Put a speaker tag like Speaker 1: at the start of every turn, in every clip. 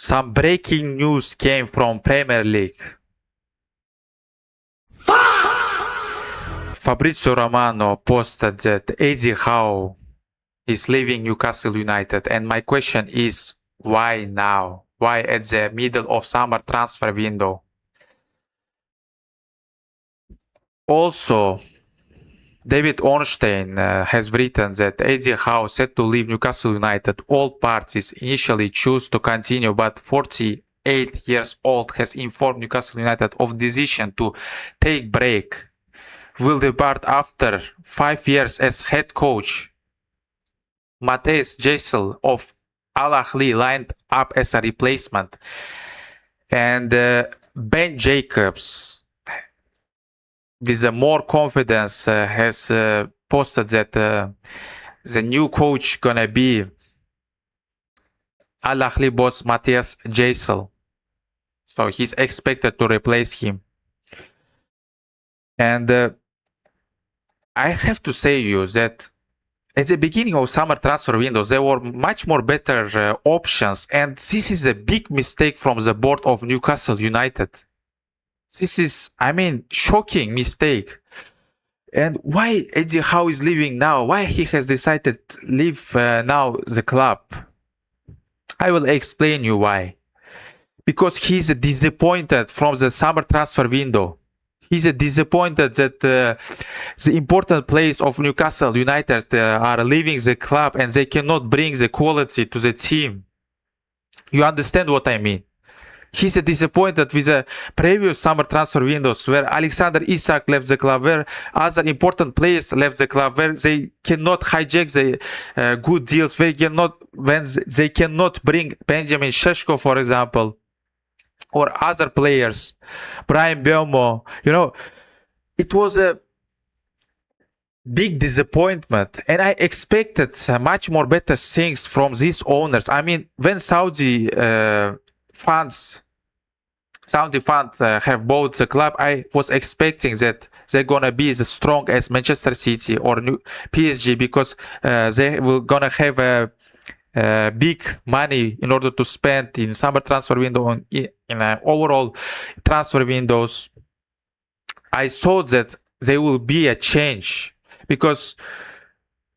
Speaker 1: Some breaking news came from Premier League. Fabrizio Romano posted that Eddie Howe is leaving Newcastle United, and my question is, why now? Why at the middle of summer transfer window? Also, David Ornstein has written that Eddie Howe set to leave Newcastle United. All parties initially choose to continue, but 48 years old has informed Newcastle United of decision to take break. Will depart after 5 years as head coach. Matthijs Gisel of Al Ahly lined up as a replacement, and Ben Jacobs, with more confidence, has posted that the new coach gonna be Al Ahly boss Matthijs Gisel, so he's expected to replace him. And I have to say you that at the beginning of summer transfer windows, there were much more better options, and this is a big mistake from the board of Newcastle United. This is, shocking mistake. And why Eddie Howe is leaving now? Why he has decided to leave now the club? I will explain you why. Because he's disappointed from the summer transfer window. He's disappointed that the important players of Newcastle United are leaving the club and they cannot bring the quality to the team. You understand what I mean? He's disappointed with the previous summer transfer windows where Alexander Isak left the club, where other important players left the club, where they cannot hijack the good deals, when they cannot bring Benjamin Šeško, for example, or other players, Brian Belmo. It was a big disappointment, and I expected much more better things from these owners. When Saudi funds have bought the club, I was expecting that they're gonna be as strong as Manchester City or PSG, because they will gonna have big money in order to spend in summer transfer window, in overall transfer windows. I thought that there will be a change, because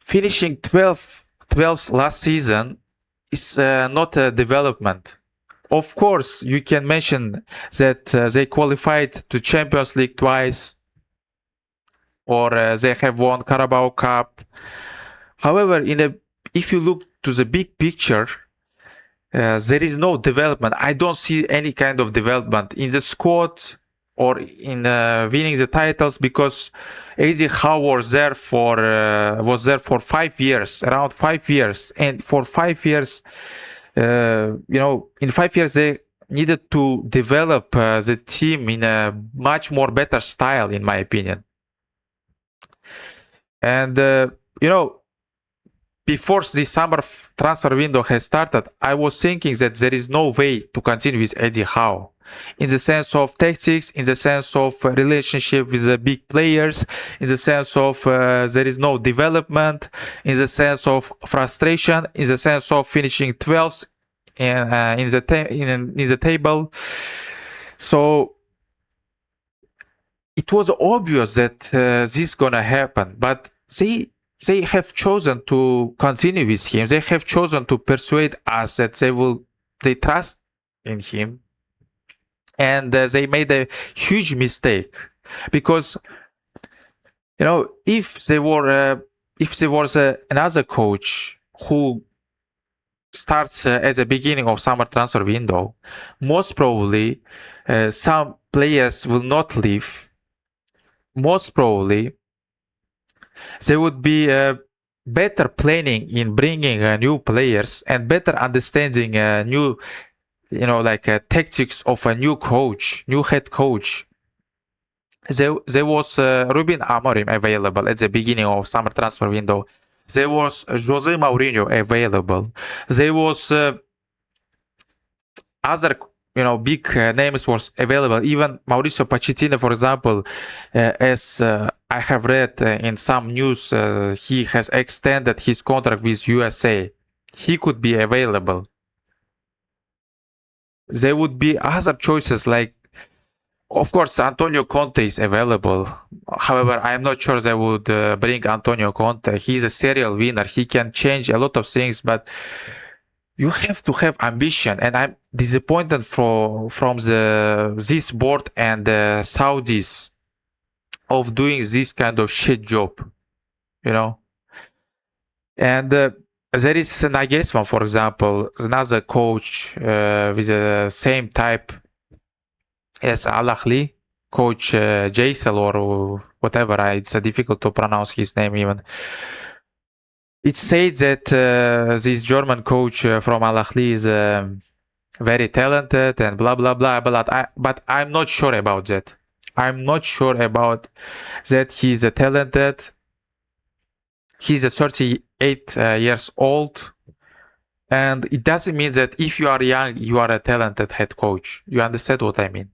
Speaker 1: finishing 12th last season is not a development. Of course, you can mention that they qualified to Champions League twice, or they have won Carabao Cup. However, if you look to the big picture, there is no development. I don't see any kind of development in the squad or in winning the titles, because Eddie Howe was there for 5 years, around 5 years, and for 5 years, in 5 years they needed to develop the team in a much more better style, in my opinion. And before the summer transfer window has started, I was thinking that there is no way to continue with Eddie Howe, in the sense of tactics, in the sense of relationship with the big players, in the sense of there is no development, in the sense of frustration, in the sense of finishing 12th in the table. So it was obvious that this is gonna happen, but they have chosen to continue with him. They have chosen to persuade us that they trust in him, and they made a huge mistake, because if there was another coach who starts at the beginning of summer transfer window, most probably some players will not leave. Most probably there would be better planning in bringing new players and better understanding new, tactics of a new head coach. There was Ruben Amorim available at the beginning of summer transfer window. There was Jose Mourinho available. There was other big names was available. Even Mauricio Pochettino, for example, as I have read in some news, he has extended his contract with USA. He could be available. there would be other choices like, of course, Antonio Conte is available. However, I'm not sure they would bring Antonio Conte. He's a serial winner. He can change a lot of things, but you have to have ambition. And I'm disappointed from this board and the Saudis of doing this kind of shit job, you know. And there is Nagelsmann, for example, another coach with the same type as Al Ahly, coach Jaisal or whatever. It's difficult to pronounce his name even. It's said that this German coach from Al Ahly is very talented and blah blah blah. But I'm not sure about that. I'm not sure about that. He's a talented. He's a 38 years old. And it doesn't mean that if you are young, you are a talented head coach. You understand what I mean?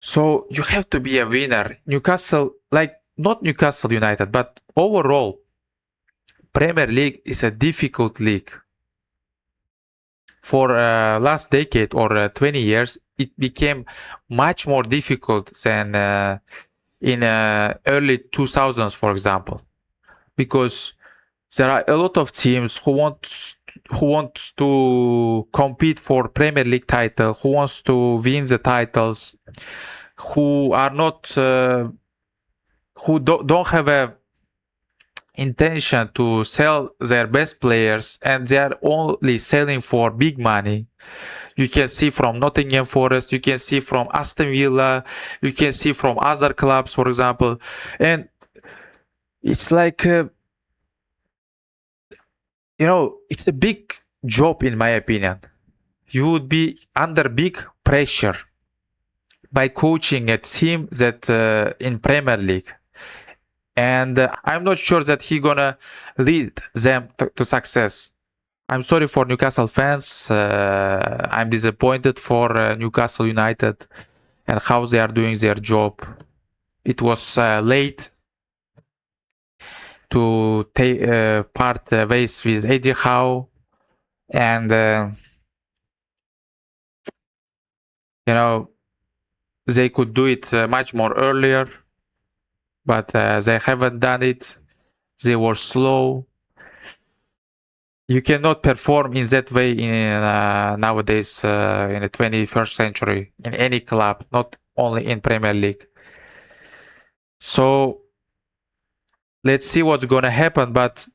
Speaker 1: So you have to be a winner. Newcastle, like not Newcastle United, but overall, Premier League is a difficult league. For last decade or 20 years, it became much more difficult than in early 2000s, for example, because there are a lot of teams who wants to compete for Premier League title, who wants to win the titles, who are not who don't have a intention to sell their best players, and they are only selling for big money. You can see from Nottingham Forest, you can see from Aston Villa, you can see from other clubs, for example, and it's like it's a big job in my opinion. You would be under big pressure by coaching a team that in Premier League, and I'm not sure that he's gonna lead them to success. I'm sorry for Newcastle fans. I'm disappointed for Newcastle United and how they are doing their job. It was late to take part ways with Eddie Howe, and they could do it much more earlier, but they haven't done it. They were slow. You cannot perform in that way in nowadays in the 21st century in any club, not only in Premier League. So let's see what's gonna happen, but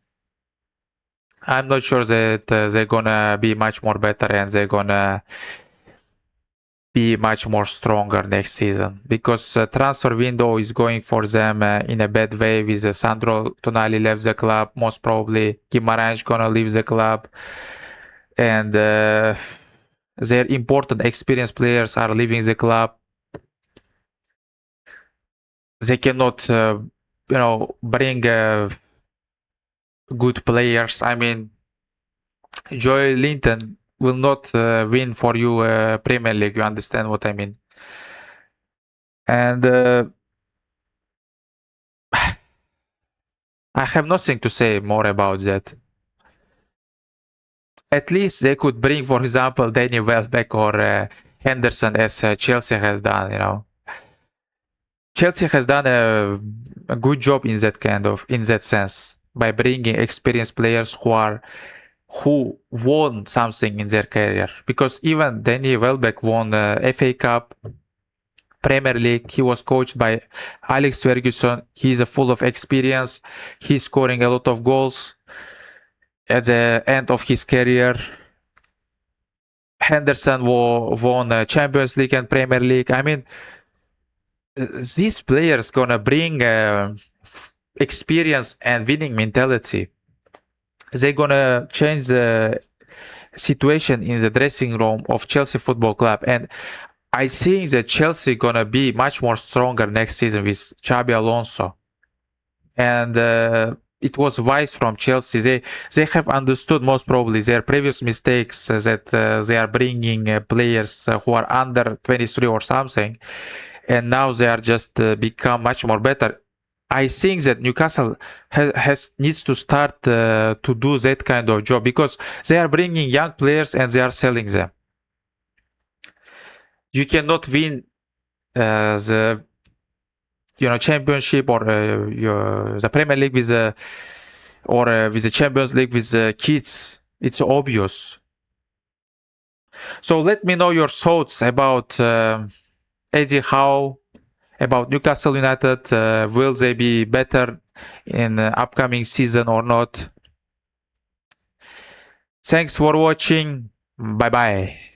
Speaker 1: I'm not sure that they're gonna be much more better and they're gonna be much more stronger next season, because transfer window is going for them in a bad way with Sandro Tonali left the club, most probably Guimaraes gonna leave the club, and their important experienced players are leaving the club. They cannot bring good players. I mean, Joy Linton will not win for you Premier League. You understand what I mean? And I have nothing to say more about that. At least they could bring, for example, Danny Welbeck or Henderson, as Chelsea has done. Chelsea has done a good job in that sense, by bringing experienced players who won something in their career. Because even Danny Welbeck won FA Cup, Premier League. He was coached by Alex Ferguson. He's full of experience. He's scoring a lot of goals at the end of his career. Henderson won Champions League and Premier League. I mean, these players gonna bring experience and winning mentality. They're gonna change the situation in the dressing room of Chelsea Football Club, and I think that Chelsea gonna be much more stronger next season with Xabi Alonso. And it was wise from Chelsea. They have understood most probably their previous mistakes, that they are bringing players who are under 23 or something, and now they are just become much more better. I think that Newcastle needs to start to do that kind of job, because they are bringing young players and they are selling them. you cannot win the championship or the Premier League with with the Champions League with the kids. It's obvious. So let me know your thoughts about Eddie Howe, about Newcastle United. Will they be better in the upcoming season or not? Thanks for watching. Bye bye.